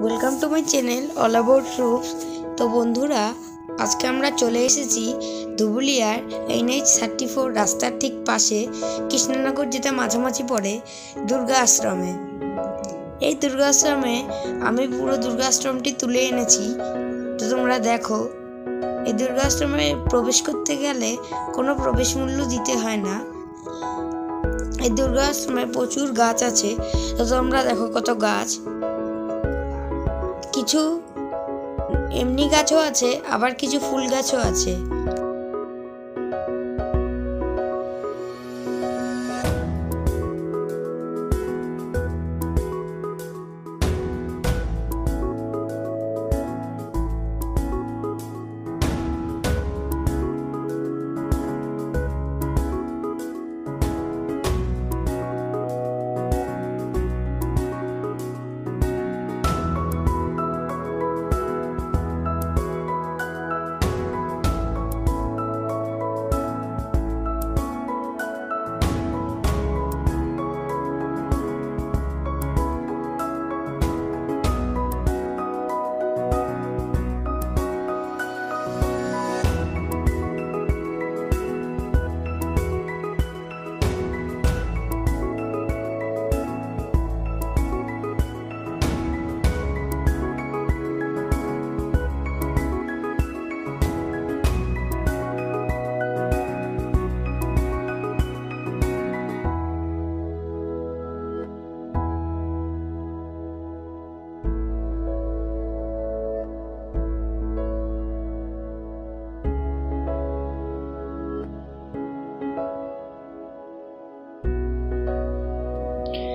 Welcome to my channel all about Roops. তো বন্ধুরা, আজকে আমরা চলে এসেছি ধুবুলিয়ার NH-34 রাস্তার ঠিক পাশে কৃষ্ণনগর, যেটা মাঝামাঝি পড়ে, দুর্গা আশ্রমে। এই দুর্গা আশ্রমে আমি পুরো দুর্গা আশ্রমটি তুলে এনেছি, তো তোমরা দেখো। এই দুর্গা আশ্রমে প্রবেশ করতে গেলে কোনো প্রবেশ মূল্য দিতে হয় না। এই দুর্গা আশ্রমে প্রচুর গাছ আছে, তো তোমরা দেখো কত গাছ। কিছু এমনি গাছও আছে, আবার কিছু ফুল গাছও আছে।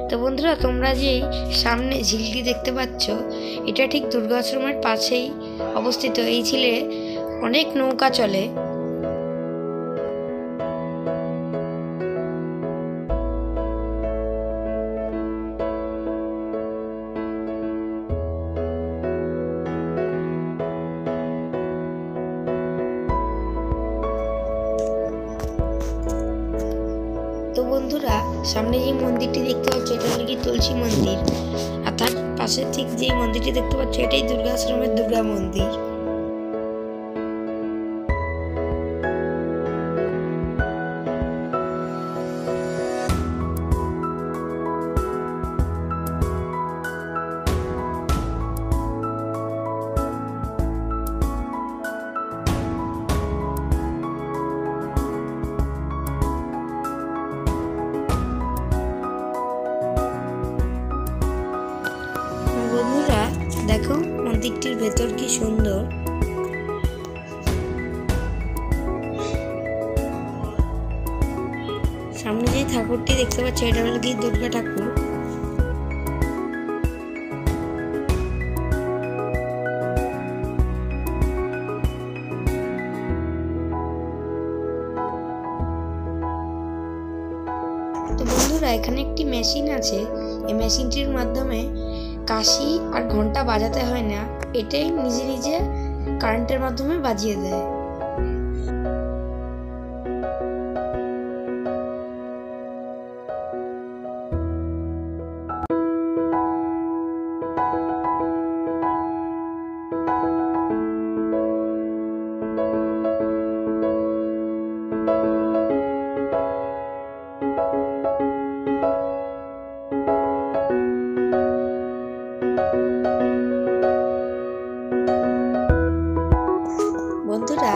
তো বন্ধুরা, তোমরা যে সামনে ঝিলটি দেখতে পাচ্ছ, এটা ঠিক দুর্গা আশ্রমের পাশেই অবস্থিত। এই ঝিলে অনেক নৌকা চলে। তো বন্ধুরা, সামনে যে মন্দিরটি দেখতে পাচ্ছ, এটা হলো কি তুলসী মন্দির। আর তার পাশে ঠিক যে মন্দিরটি দেখতে পাচ্ছ, এটাই দুর্গা আশ্রমের দুর্গা মন্দির। বন্ধুরা দেখো, মন্দিরটির ভেতর কি সুন্দর। সামনে যে ঠাকুরটি দেখতে পাচ্ছ, এটা হলো কি দুর্গা ঠাকুর। তো বন্ধুরা, এখানে একটি মেশিন আছে। এই মেশিনটির মাধ্যমে কাশি আর ঘন্টা বাজাতে হয় না, এটাই নিজে নিজে কারেন্টের মাধ্যমে বাজিয়ে দেয়। বন্ধুরা,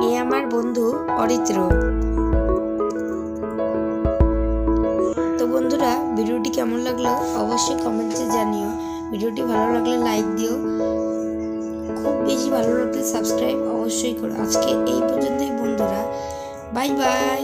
এ আমার বন্ধু অরিত্র। তো বন্ধুরা, ভিডিওটি কেমন লাগলো অবশ্যই কমেন্টে জানিও। ভিডিওটি ভালো লাগলে লাইক দিও, খুব বেশি ভালো লাগলে সাবস্ক্রাইব অবশ্যই করো। আজকে এই পর্যন্তই বন্ধুরা, বাই বাই।